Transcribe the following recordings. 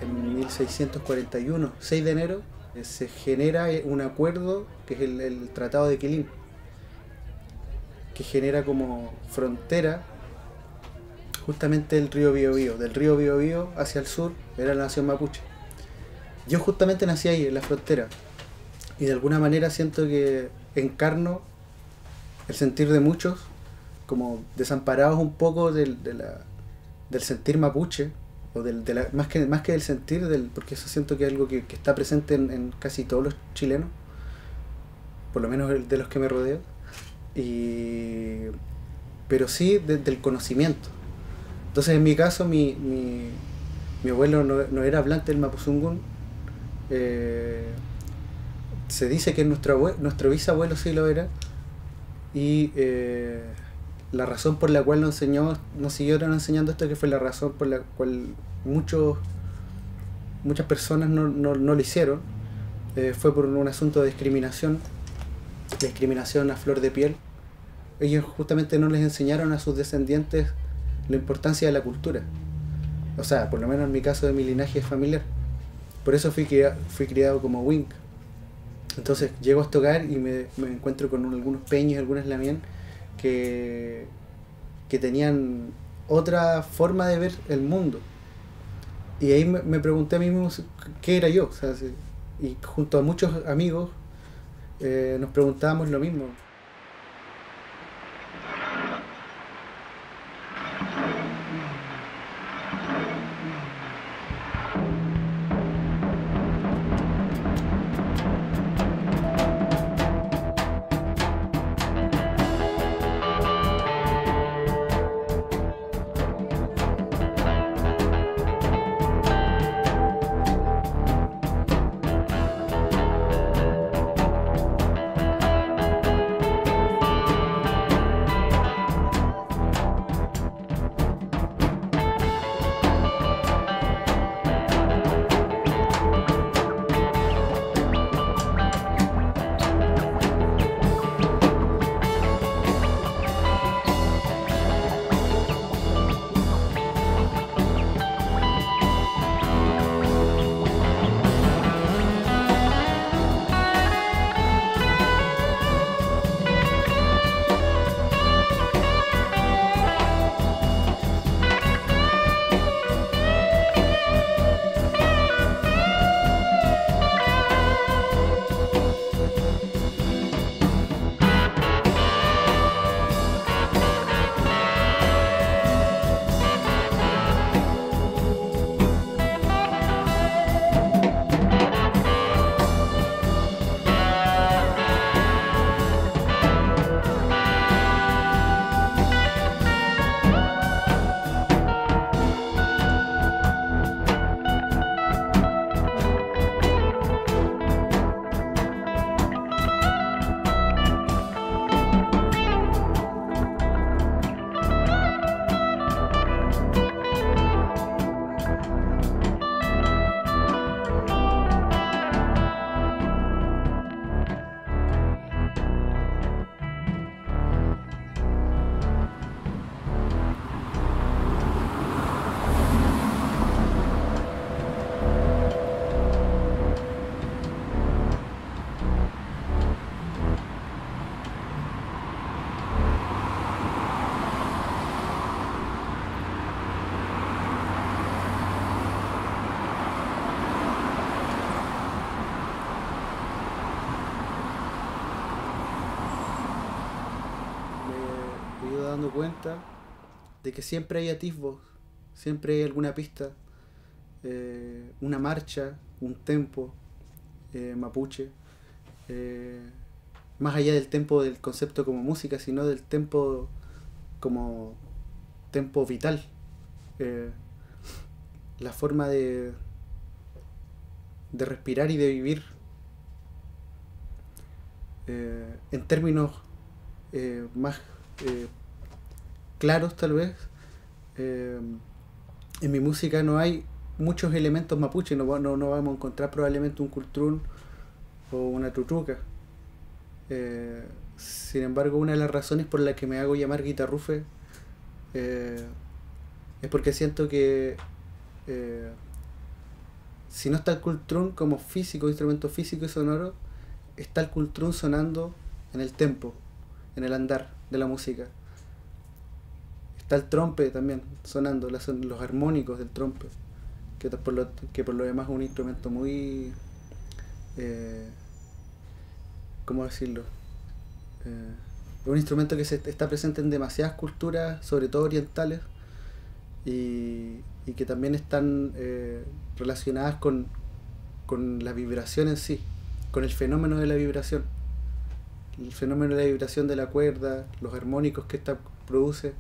En 1641, 6 de enero, se genera un acuerdo que es el Tratado de Quilín, que genera como frontera justamente el río Biobío. Del río Biobío hacia el sur era la nación mapuche. Yo justamente nací ahí, en la frontera, y de alguna manera siento que encarno el sentir de muchos, como desamparados un poco del sentir mapuche, o más que del sentir, porque eso siento que es algo que está presente en casi todos los chilenos, por lo menos de los que me rodeo, pero sí del conocimiento. Entonces en mi caso mi abuelo no era hablante del Mapuzungún. Se dice que nuestro bisabuelo sí lo era, y la razón por la cual nos siguieron enseñando esto, que fue la razón por la cual muchas personas no lo hicieron, fue por un asunto de discriminación a flor de piel. Ellos justamente no les enseñaron a sus descendientes la importancia de la cultura, o sea, por lo menos en mi caso, de mi linaje familiar. Por eso fui criado como Wink. Entonces llego a este hogar y me encuentro con algunos peños, algunas lamien que tenían otra forma de ver el mundo. Y ahí me pregunté a mí mismo qué era yo. O sea, y junto a muchos amigos nos preguntábamos lo mismo. Dando cuenta de que siempre hay atisbos, siempre hay alguna pista, una marcha, un tempo mapuche, más allá del tempo del concepto como música, sino del tempo como tempo vital, la forma de respirar y de vivir. en términos más claros tal vez, en mi música no hay muchos elementos mapuche, no vamos a encontrar probablemente un cultrún o una tutruca. Sin embargo, una de las razones por la que me hago llamar guitarrufe eh, es porque siento que eh, si no está el cultrún como físico, instrumento físico y sonoro, está el cultrún sonando en el tempo, en el andar de la música. Está el trompe también sonando, los armónicos del trompe, que por lo demás es un instrumento muy, eh, ¿cómo decirlo? Es un instrumento que está presente en demasiadas culturas, sobre todo orientales, y que también están relacionadas con la vibración en sí, con el fenómeno de la vibración. El fenómeno de la vibración de la cuerda, los armónicos que esta produce,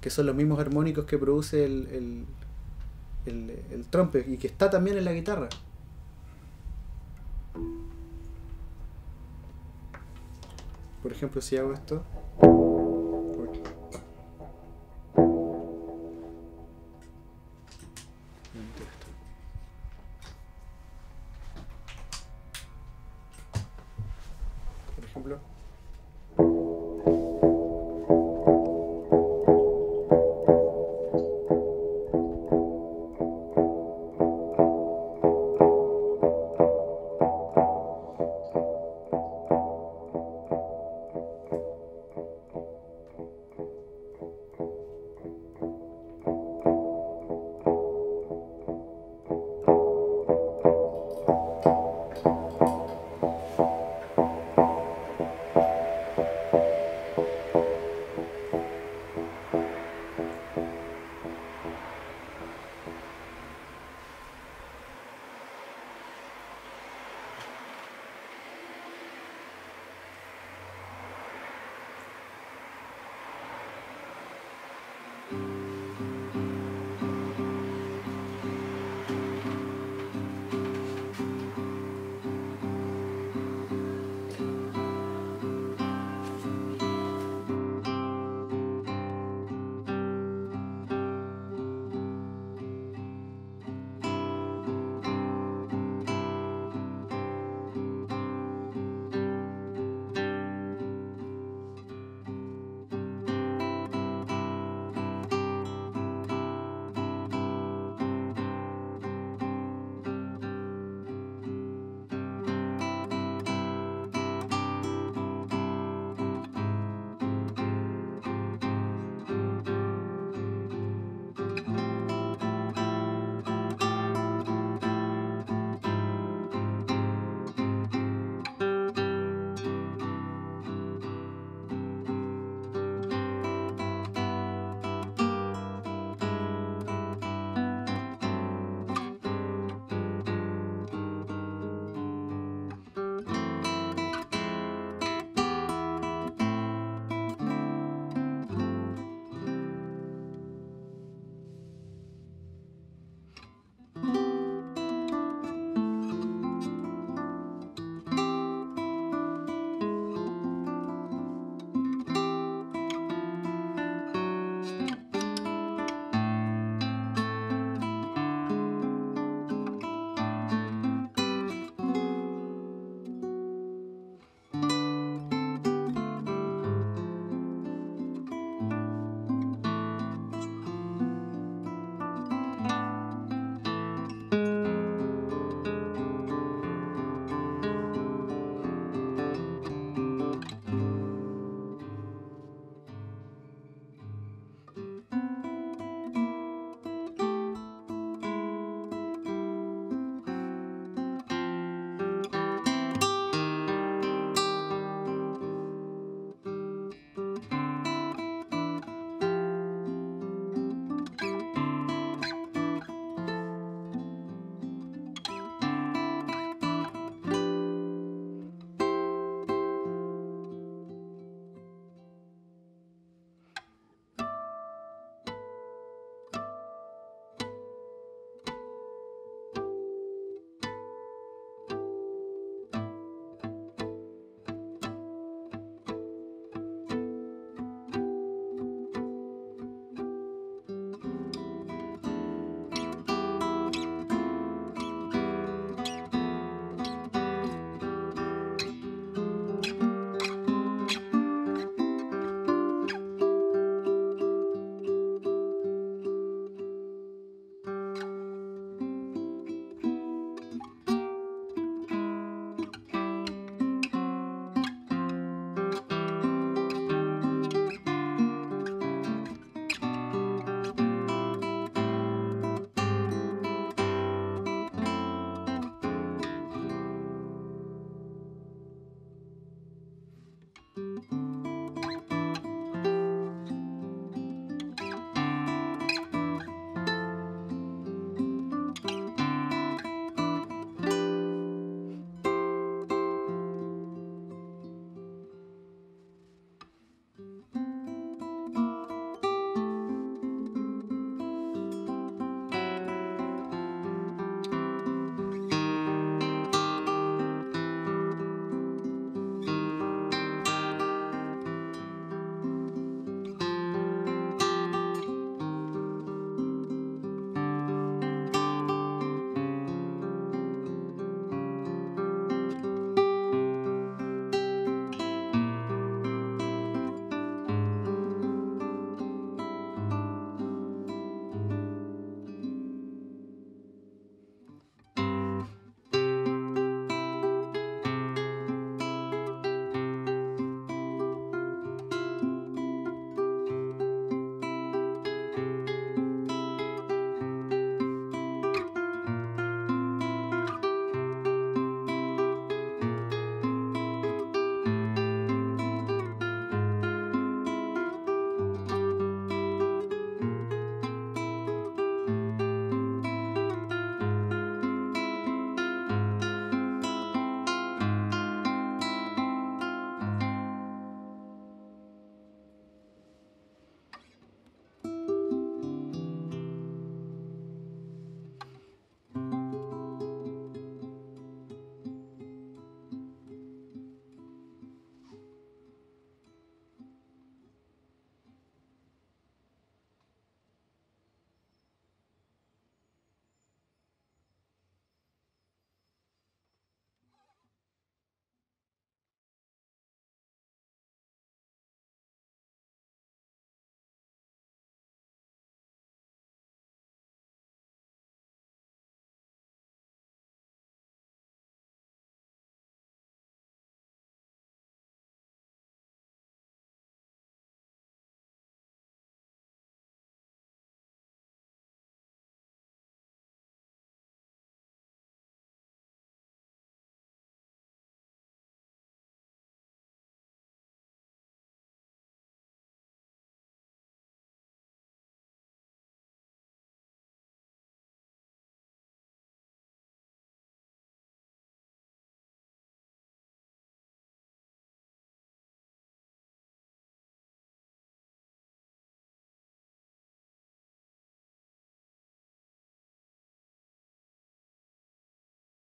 que son los mismos armónicos que produce el trompe y que está también en la guitarra. Por ejemplo, si hago esto. Por ejemplo.